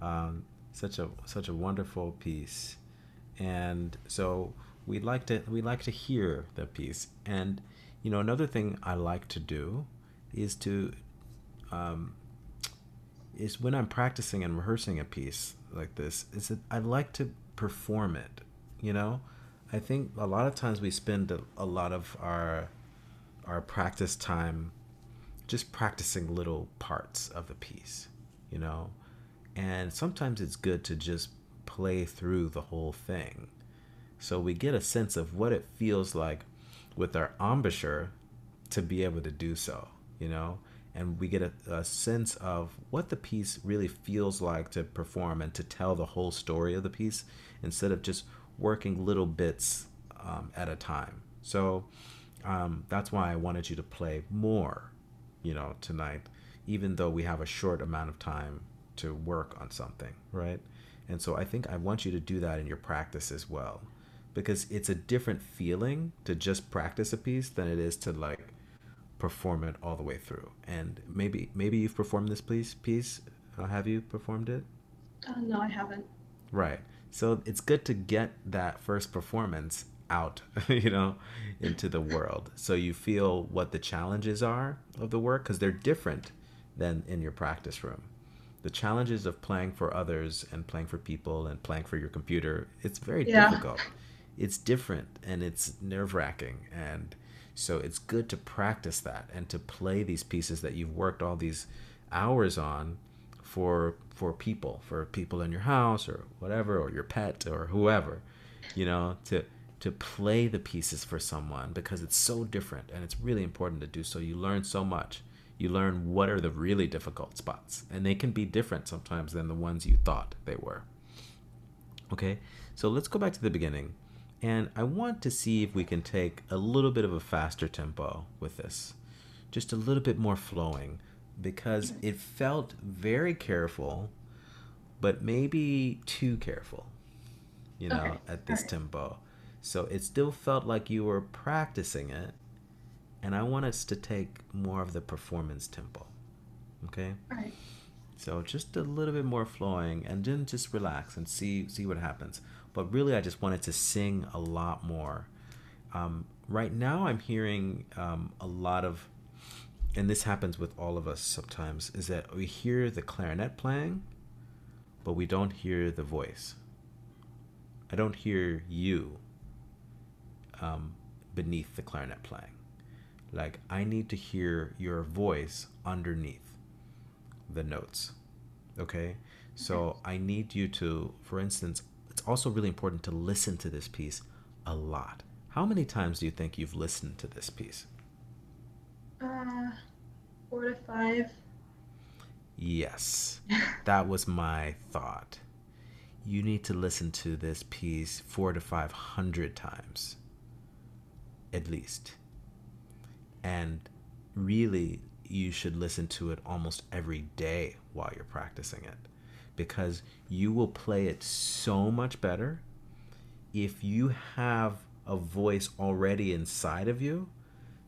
Such a wonderful piece, and so we like to hear the piece. And another thing I like to do is to is when I'm practicing and rehearsing a piece like this, is that I like to perform it. You know, I think a lot of times we spend a lot of our practice time just practicing little parts of the piece, you know, and sometimes it's good to just play through the whole thing so we get a sense of what it feels like with our embouchure to be able to do so, you know? And we get a sense of what the piece really feels like to perform and to tell the whole story of the piece instead of just working little bits at a time. So that's why I wanted you to play more, tonight, even though we have a short amount of time to work on something, right? And so I think I want you to do that in your practice as well, because it's a different feeling to just practice a piece than it is to like perform it all the way through. And maybe you've performed this piece. Have you performed it? No, I haven't. Right. So it's good to get that first performance out, into the world. So you feel what the challenges are of the work because they're different than in your practice room. The challenges of playing for others and playing for people and playing for your computer, it's very Yeah. difficult. It's different and it's nerve-wracking, and so it's good to practice that and to play these pieces that you've worked all these hours on for people in your house or whatever, or your pet or whoever, to play the pieces for someone because it's so different and it's really important to do so. You learn so much. You learn what are the really difficult spots, and they can be different sometimes than the ones you thought they were. Okay, so let's go back to the beginning. And I want to see if we can take a little bit of a faster tempo with this, just a little bit more flowing, because it felt very careful, but maybe too careful, Okay. at All this right. tempo. So it still felt like you were practicing it, and I want us to take more of the performance tempo. Okay? All right. So just a little bit more flowing, and then just relax and see what happens. But really, I just wanted to sing a lot more. Right now, I'm hearing a lot of, and this happens with all of us sometimes, is that we hear the clarinet playing, but we don't hear the voice. I don't hear you beneath the clarinet playing. Like, I need to hear your voice underneath the notes. Okay? Okay. So I need you to, for instance, it's also really important to listen to this piece a lot. How many times do you think you've listened to this piece? Uh, 4 to 5. Yes, that was my thought. You need to listen to this piece 400 to 500 times, at least. And really, you should listen to it almost every day while you're practicing it, because you will play it so much better if you have a voice already inside of you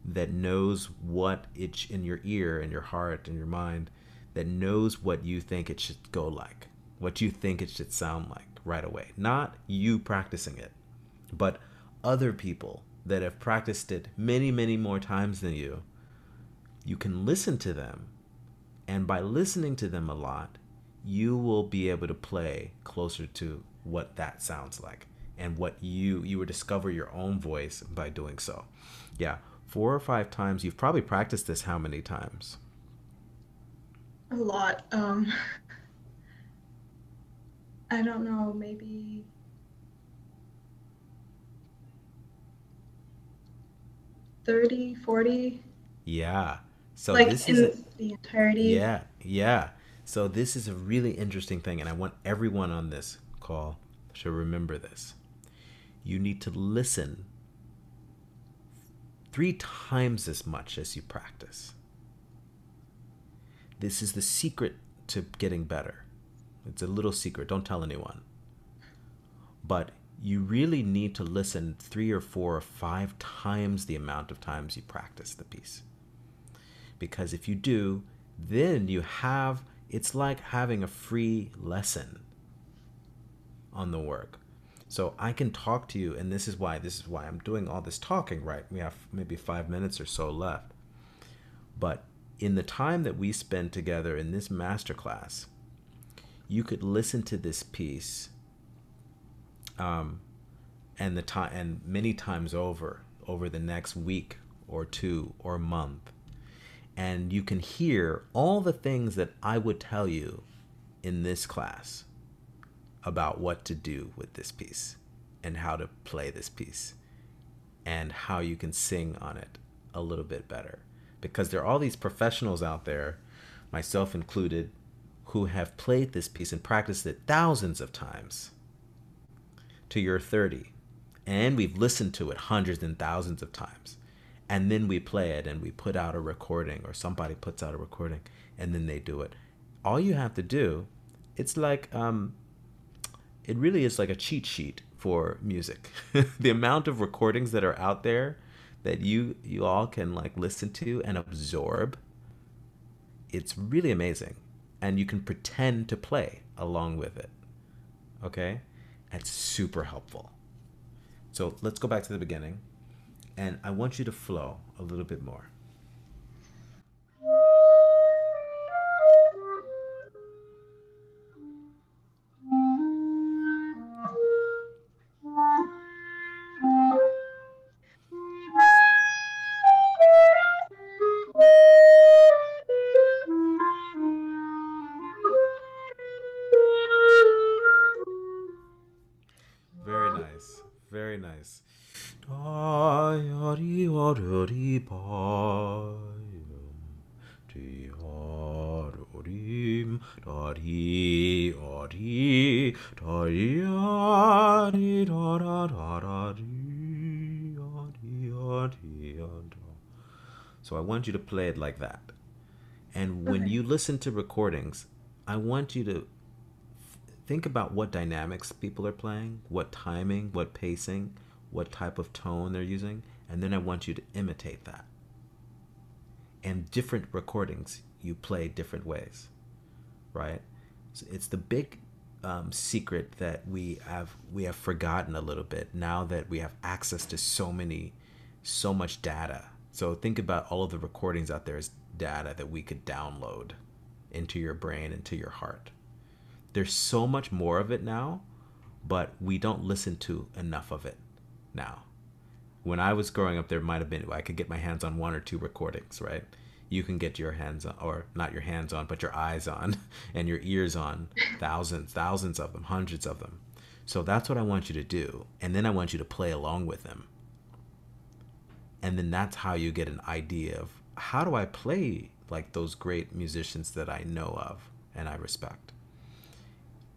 that knows what it's in your ear and your heart and your mind, that knows what you think it should go like, what you think it should sound like right away. Not you practicing it, but other people that have practiced it many, many more times than you. You can listen to them, and by listening to them a lot, you will be able to play closer to what that sounds like, and what you will discover your own voice by doing so. Yeah, 4 or 5 times. You've probably practiced this how many times? A lot. I don't know, maybe 30, 40, Yeah. So like this is a in the entirety. yeah, yeah. So this is a really interesting thing, and I want everyone on this call to remember this. You need to listen 3 times as much as you practice. This is the secret to getting better. It's a little secret. Don't tell anyone. But you really need to listen 3 or 4 or 5 times the amount of times you practice the piece. Because if you do, then you have It's like having a free lesson on the work. So I can talk to you, and this is why I'm doing all this talking, right? We have maybe 5 minutes or so left. But in the time that we spend together in this masterclass, you could listen to this piece and the time and many times over the next week or two or month, and you can hear all the things that I would tell you in this class about what to do with this piece and how to play this piece and how you can sing on it a little bit better. Because there are all these professionals out there, myself included, who have played this piece and practiced it thousands of times to your 30. And we've listened to it hundreds and thousands of times. And then we play it and we put out a recording, or somebody puts out a recording and then they do it. All you have to do, it's like it really is like a cheat sheet for music. The amount of recordings that are out there that you all can like listen to and absorb, it's really amazing. And you can pretend to play along with it. Okay? That's super helpful. So let's go back to the beginning, and I want you to flow a little bit more. Very nice. Very nice. So I want you to play it like that. And when Okay. you listen to recordings, I want you to think about what dynamics people are playing, what timing, what pacing, what type of tone they're using, and then I want you to imitate that. And different recordings, you play different ways, right? So it's the big secret that we have forgotten a little bit now that we have access to so much data. So think about all of the recordings out there as data that we could download into your brain, into your heart. There's so much more of it now, but we don't listen to enough of it now. When I was growing up, there might have been, I could get my hands on one or two recordings, right? You can get your hands on, or not your hands on, but your eyes on and your ears on thousands of them, hundreds of them. So that's what I want you to do. And then I want you to play along with them. And then that's how you get an idea of how do I play like those great musicians that I know of and I respect.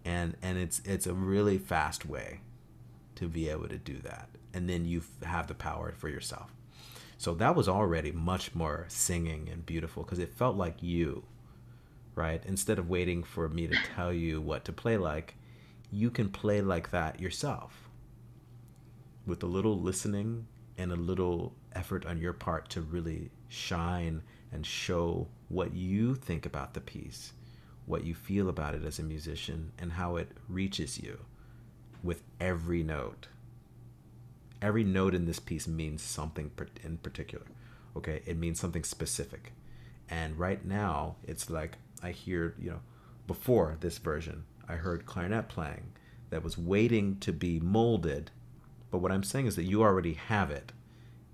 And it's a really fast way to be able to do that, and then you have the power for yourself. So that was already much more singing and beautiful because it felt like you, right? Instead of waiting for me to tell you what to play like, you can play like that yourself with a little listening and a little effort on your part to really shine and show what you think about the piece, what you feel about it as a musician, and how it reaches you with every note. Every note in this piece means something in particular. Okay, it means something specific. And right now, it's like I hear, before this version, I heard clarinet playing that was waiting to be molded. But what I'm saying is that you already have it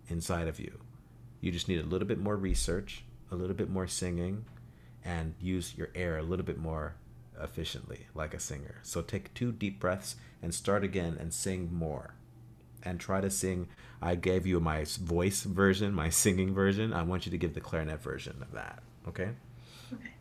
inside of you. You just need a little bit more research, a little bit more singing, and use your air a little bit more efficiently, like a singer. So take 2 deep breaths and start again and sing more. And try to sing. I gave you my voice version, my singing version. I want you to give the clarinet version of that. Okay? Okay.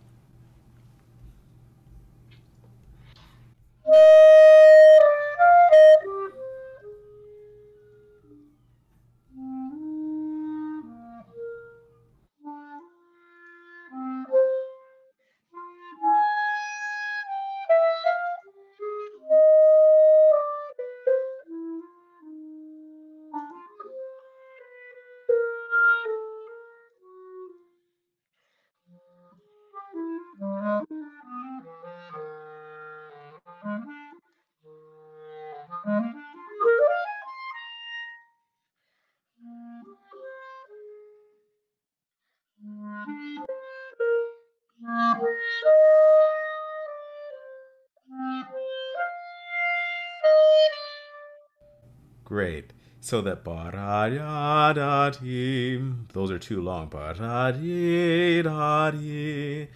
Great. So that ba da da da dee, those are too long. Ba da dee da dee.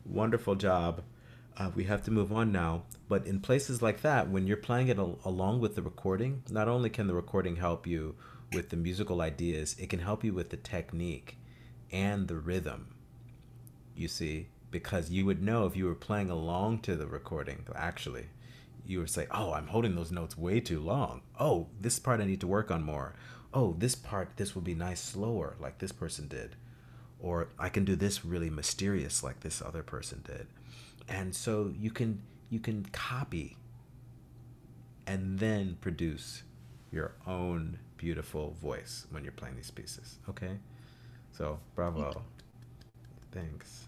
Wonderful job. We have to move on now. But in places like that, when you're playing it along with the recording, not only can the recording help you with the musical ideas, it can help you with the technique and the rhythm, you see, because you would know if you were playing along to the recording, actually. You would say, oh, I'm holding those notes way too long. Oh, this part I need to work on more. Oh, this part, this would be nice slower, like this person did. Or I can do this really mysterious, like this other person did. And so you can copy and then produce your own beautiful voice when you're playing these pieces. Okay? So, Thank bravo. Thanks.